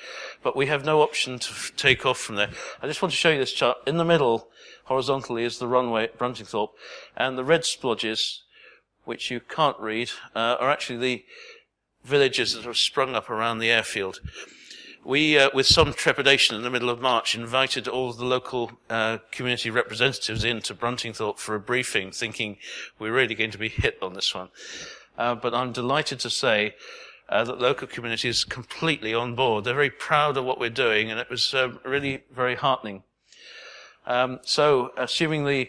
But we have no option to take off from there. I just want to show you this chart. In the middle, horizontally, is the runway at Bruntingthorpe, and the red splodges, which you can't read, are actually the villages that have sprung up around the airfield. We, with some trepidation in the middle of March, invited all of the local community representatives in to Bruntingthorpe for a briefing, thinking we're really going to be hit on this one. but I'm delighted to say that the local community is completely on board. They're very proud of what we're doing, and it was really very heartening. So, assuming the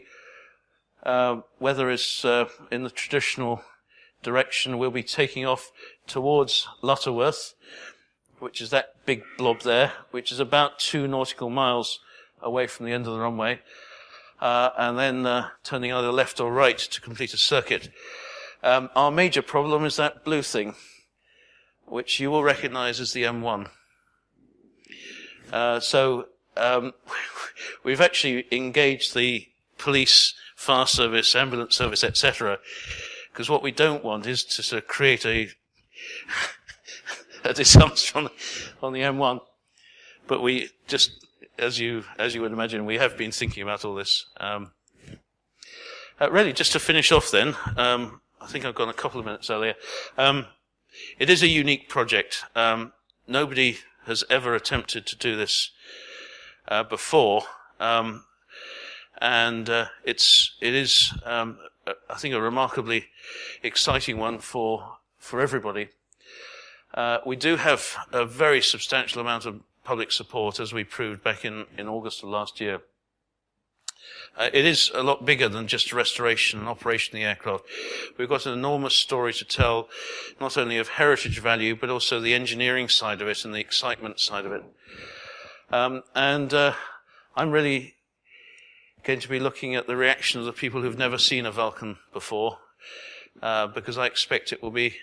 weather is in the traditional direction, we'll be taking off towards Lutterworth, which is that big blob there, which is about 2 nautical miles away from the end of the runway, and then turning either left or right to complete a circuit. Our major problem is that blue thing, which you will recognize as the M1. We've actually engaged the police, fire service, ambulance service, etc., because what we don't want is to sort of create a disaster on the M1. But we just, as you would imagine, we have been thinking about all this. Really, just to finish off then, I think I've gone a couple of minutes earlier. It is a unique project. Nobody has ever attempted to do this before, and it is, I think, a remarkably exciting one for everybody. We do have a very substantial amount of public support, as we proved back in August of last year. It is a lot bigger than just restoration and operation of the aircraft. We've got an enormous story to tell, not only of heritage value, but also the engineering side of it and the excitement side of it. I'm really going to be looking at the reaction of the people who've never seen a Vulcan before, because I expect it will be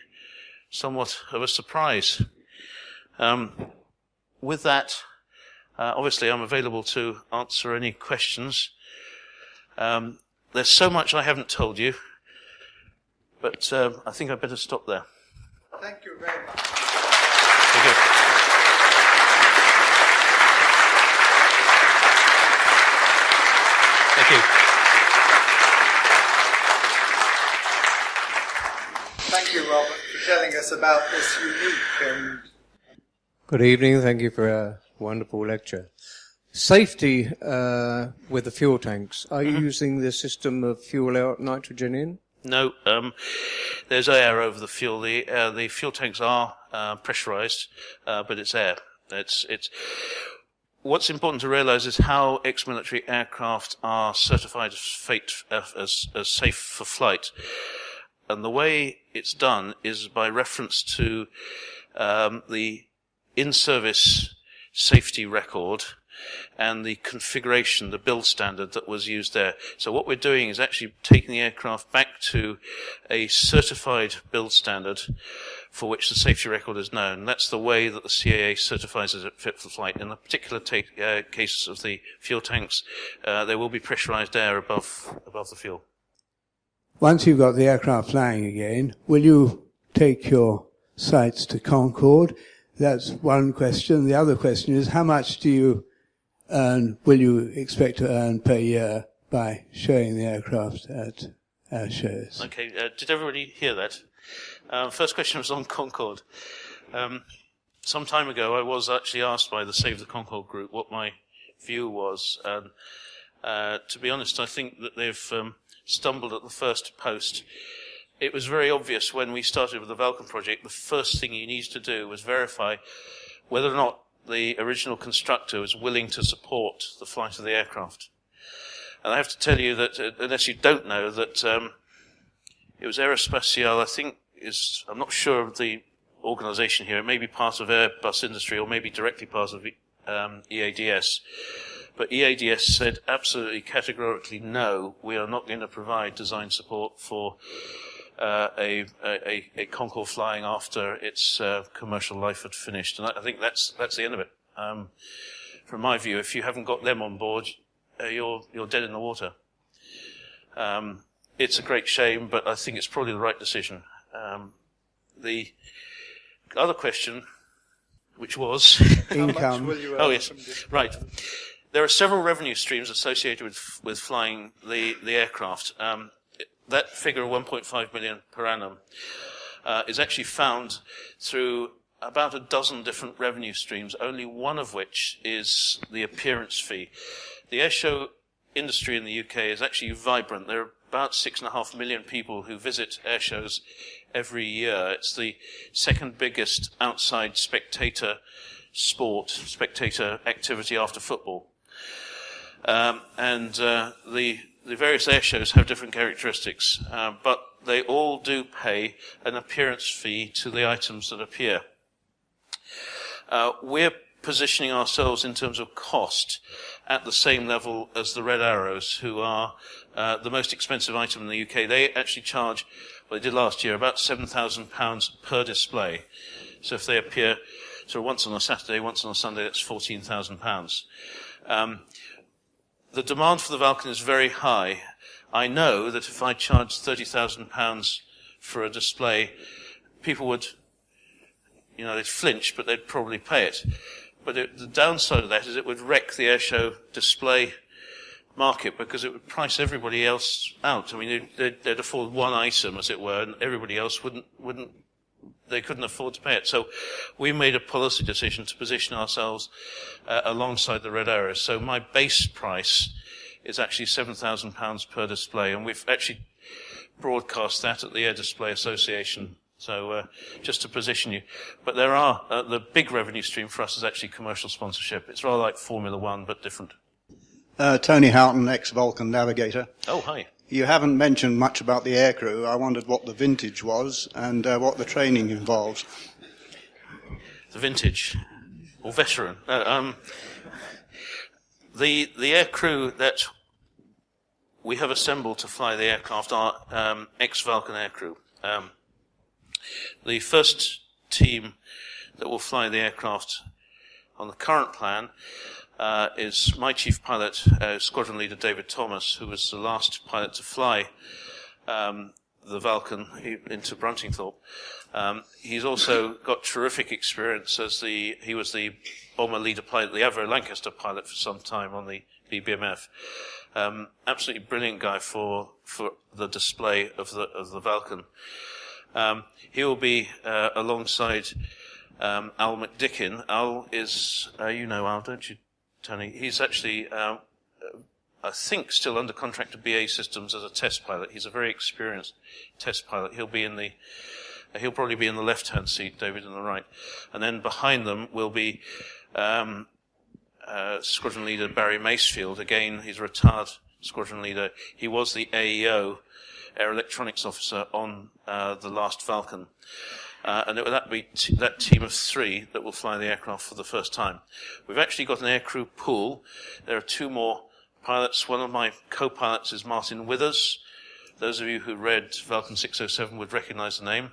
somewhat of a surprise. With that, obviously I'm available to answer any questions. There's so much I haven't told you, but I think I'd better stop there. Thank you very much. Thank you. Thank you. Thank you, Robert, for telling us about this unique and... Good evening. Thank you for a wonderful lecture. Safety with the fuel tanks. Are you using the system of fuel out, nitrogen in? No, there's air over the fuel. The fuel tanks are pressurized, but it's air. It's what's important to realize is how ex-military aircraft are certified as safe for flight. And the way it's done is by reference to the in-service safety record and the configuration, the build standard that was used there. So what we're doing is actually taking the aircraft back to a certified build standard for which the safety record is known. That's the way that the CAA certifies it fit for flight. In the particular cases of the fuel tanks, there will be pressurized air above the fuel. Once you've got the aircraft flying again, will you take your sights to Concorde? That's one question. The other question is, how much do you will you expect to earn per year by showing the aircraft at our shows? Okay, did everybody hear that? First question was on Concorde. Some time ago, I was actually asked by the Save the Concorde group what my view was. And to be honest, I think that they've stumbled at the first post. It was very obvious when we started with the Vulcan project, the first thing you needed to do was verify whether or not the original constructor was willing to support the flight of the aircraft. And I have to tell you that, unless you don't know, that it was Aerospatiale, I think, I'm not sure of the organisation here, it may be part of Airbus Industry or maybe directly part of EADS. But EADS said absolutely categorically no, we are not going to provide design support for a Concorde flying after its commercial life had finished. And I think that's the end of it. From my view, if you haven't got them on board, you're dead in the water. It's a great shame, but I think it's probably the right decision. The other question, which was... Income. Oh, yes. Right. There are several revenue streams associated with flying the aircraft. That figure of 1.5 million per annum is actually found through about a dozen different revenue streams, only one of which is the appearance fee. The airshow industry in the UK is actually vibrant. There are about 6.5 million people who visit air shows every year. It's the second biggest outside spectator activity after football. The various air shows have different characteristics, but they all do pay an appearance fee to the items that appear. We're positioning ourselves in terms of cost at the same level as the Red Arrows, who are the most expensive item in the UK. They actually charge, well, they did last year, about £7,000 per display. So if they appear once on a Saturday, once on a Sunday, that's £14,000. The demand for the Vulcan is very high. I know that if I charged £30,000 for a display, people would, they'd flinch, but they'd probably pay it. But the downside of that is it would wreck the airshow display market, because it would price everybody else out. I mean, they'd afford one item, as it were, and everybody else they couldn't afford to pay it. So we made a policy decision to position ourselves alongside the Red Arrows. So my base price is actually £7,000 per display, and we've actually broadcast that at the Air Display Association. So just to position you. But there are, the big revenue stream for us is actually commercial sponsorship. It's rather like Formula One, but different. Tony Houghton, ex-Vulcan navigator. Oh, hi. You haven't mentioned much about the aircrew. I wondered what the vintage was and what the training involves. The vintage, or veteran. The aircrew that we have assembled to fly the aircraft are ex-Vulcan aircrew. The first team that will fly the aircraft on the current plan is my chief pilot, squadron leader David Thomas, who was the last pilot to fly the Vulcan into Bruntingthorpe. He's also got terrific experience as he was the bomber leader pilot, the Avro Lancaster pilot for some time on the BBMF. Absolutely brilliant guy for the display of the Vulcan. He will be alongside Al McDickin. Al is, you know Al, don't you, Tony? He's actually, I think, still under contract to BAE Systems as a test pilot. He's a very experienced test pilot. He'll probably be in the left-hand seat, David in the right. And then behind them will be squadron leader Barry Macefield. Again, he's a retired squadron leader. He was the AEO, Air Electronics Officer, on the last Vulcan. And that will be that team of three that will fly the aircraft for the first time. We've actually got an aircrew pool. There are two more pilots. One of my co-pilots is Martin Withers. Those of you who read Vulcan 607 would recognize the name.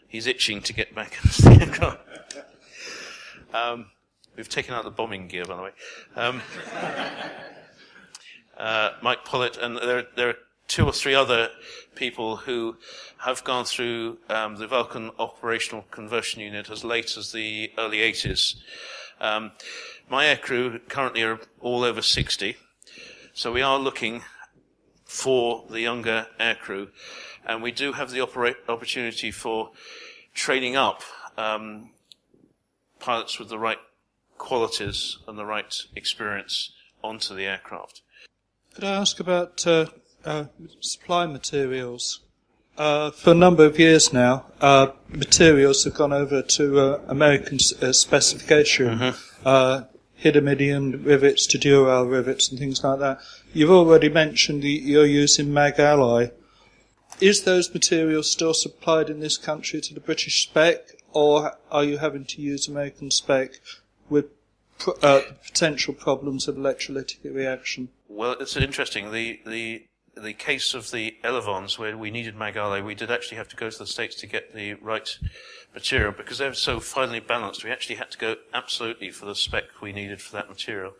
He's itching to get back into the aircraft. We've taken out the bombing gear, by the way. Mike Pollitt, and there are two or three other people who have gone through the Vulcan Operational Conversion Unit as late as the early 80s. My aircrew currently are all over 60, so we are looking for the younger aircrew, and we do have the opportunity for training up pilots with the right qualities and the right experience onto the aircraft. Could I ask about supply materials? For a number of years now, materials have gone over to American specification, Hidimidian rivets to Dural rivets and things like that. You've already mentioned that you're using Mag Alloy. Is those materials still supplied in this country to the British spec, or are you having to use American spec with potential problems of electrolytic reaction? Well, it's interesting. The case of the Elevons, where we needed Mag Alloy, we did actually have to go to the States to get the right material, because they were so finely balanced. We actually had to go absolutely for the spec we needed for that material.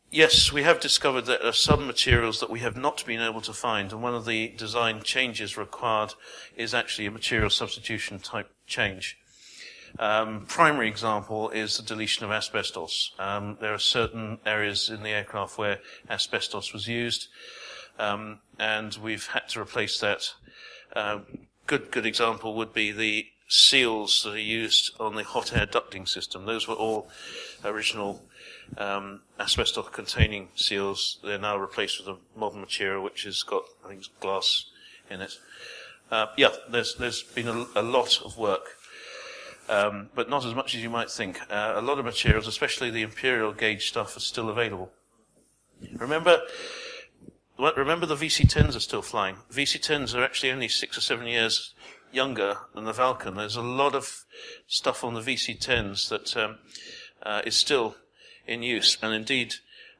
Yes, we have discovered that there are some materials that we have not been able to find, and one of the design changes required is actually a material substitution type change. Primary example is the deletion of asbestos. There are certain areas in the aircraft where asbestos was used, and we've had to replace that. Good example would be the seals that are used on the hot air ducting system. Those were all original asbestos-containing seals. They're now replaced with a modern material which has got, I think, glass in it. There's been a lot of work, but not as much as you might think. A lot of materials, especially the imperial gauge stuff, are still available. Remember the VC-10s are still flying. VC-10s are actually only 6 or 7 years younger than the Vulcan. There's a lot of stuff on the VC-10s that is still in use, and indeed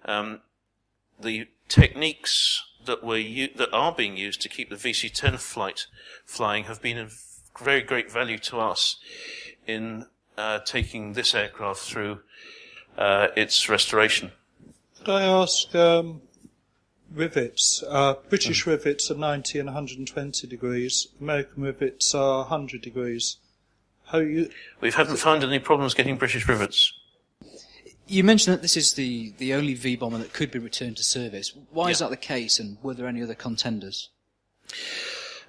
the techniques that are being used to keep the VC-10 flying have been of very great value to us in taking this aircraft through its restoration. Could I ask, rivets? British rivets are 90 and 120 degrees. American rivets are 100 degrees. We haven't found any problems getting British rivets. You mentioned that this is the only V-bomber that could be returned to service. Why is that the case, and were there any other contenders?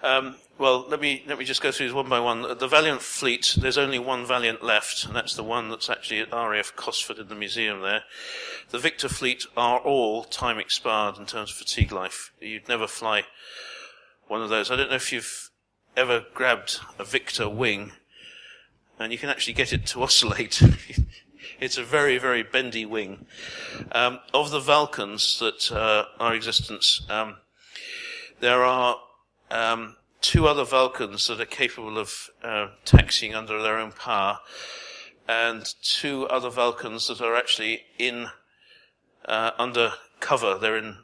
Well, let me just go through these one by one. The Valiant fleet, there's only one Valiant left, and that's the one that's actually at RAF Cosford in the museum there. The Victor fleet are all time expired in terms of fatigue life. You'd never fly one of those. I don't know if you've ever grabbed a Victor wing, and you can actually get it to oscillate. It's a very, very bendy wing. Of the Vulcans that are in existence, there are 2 other Vulcans that are capable of taxiing under their own power, and 2 other Vulcans that are actually under cover. They're in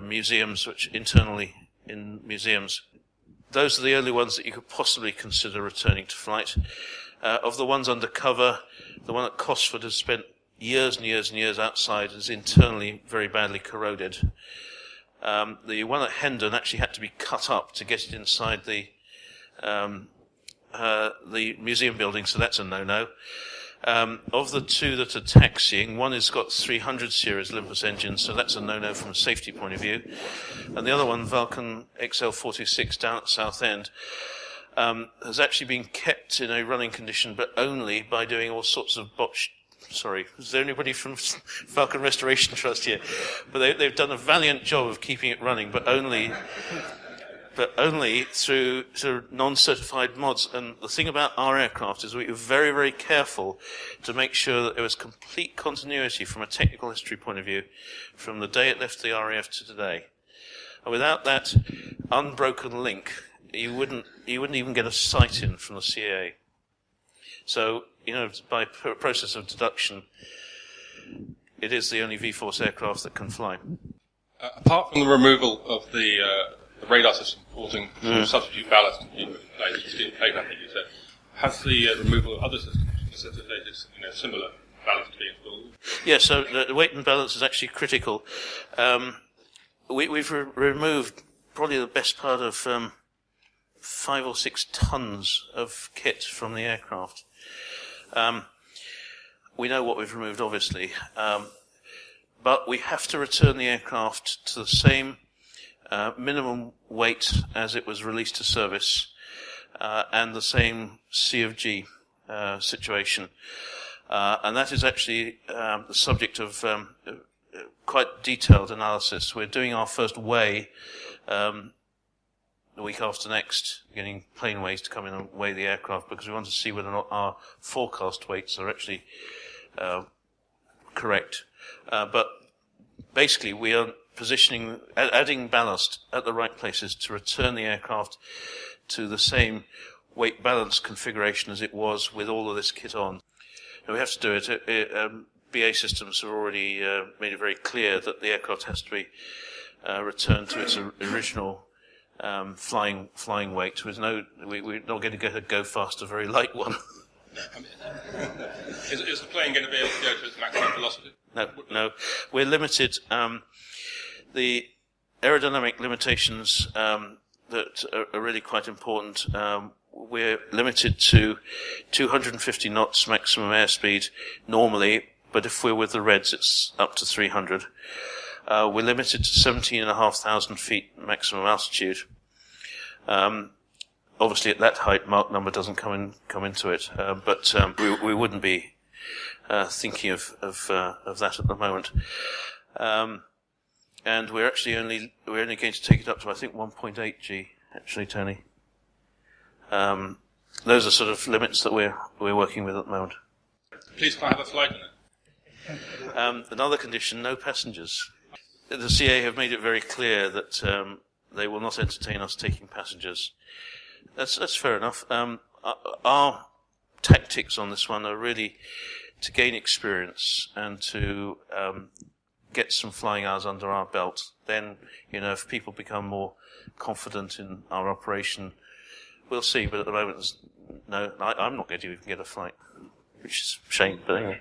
museums, which internally in museums. Those are the only ones that you could possibly consider returning to flight. Of the ones under cover, the one at Cosford has spent years and years and years outside, is internally very badly corroded. The one at Hendon actually had to be cut up to get it inside the museum building, so that's a no-no. Of the 2 that are taxiing, one has got 300 series Olympus engines, so that's a no-no from a safety point of view. And the other one, Vulcan XH558 down at Southend, has actually been kept in a running condition, but only by doing all sorts of botched... Sorry, is there anybody from Vulcan Restoration Trust here? But they've done a valiant job of keeping it running, but only through non-certified mods. And the thing about our aircraft is we were very, very careful to make sure that there was complete continuity from a technical history point of view from the day it left the RAF to today. And without that unbroken link, you wouldn't even get a sight in from the CAA. So, by process of deduction, it is the only V-Force aircraft that can fly. Apart from the removal of the radar system causing substitute ballast, steel plate, I think you said, has the removal of other systems necessitated similar ballast to be installed? Yes, so the weight and balance is actually critical. We've removed probably the best part of 5 or 6 tons of kit from the aircraft. We know what we've removed, obviously, but we have to return the aircraft to the same minimum weight as it was released to service, and the same C of G situation. And that is actually the subject of quite detailed analysis. We're doing our first weigh the week after next, getting planeways to come in and weigh the aircraft, because we want to see whether or not our forecast weights are actually correct. But basically, we are positioning, adding ballast at the right places to return the aircraft to the same weight balance configuration as it was with all of this kit on. And we have to do it. BA Systems have already made it very clear that the aircraft has to be returned to its original flying weight. We're not going to get a go faster, very light one. Is the plane going to be able to go to its maximum velocity? No. We're limited. The aerodynamic limitations that are really quite important. We're limited to 250 knots maximum airspeed normally, but if we're with the Reds, it's up to 300. We're limited to 17,500 feet maximum altitude. Obviously, at that height, Mach number doesn't come into it, but we wouldn't be thinking of that at the moment. And we're only going to take it up to, I think, 1.8 G, actually, Tony. Those are sort of limits that we're working with at the moment. Please can I have a flight in it? Another condition, no passengers. The CA have made it very clear that they will not entertain us taking passengers. That's fair enough. Our tactics on this one are really to gain experience and to get some flying hours under our belt. Then, if people become more confident in our operation, we'll see. But at the moment, I'm not going to even get a flight, which is a shame. But anyway.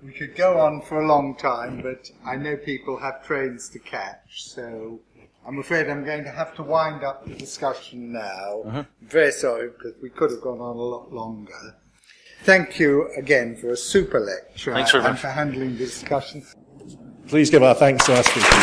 We could go on for a long time, but I know people have trains to catch, so I'm afraid I'm going to have to wind up the discussion now. I'm very sorry, because we could have gone on a lot longer. Thank you again for a super lecture. Thanks very much. And for handling the discussion. Please give our thanks to our speakers.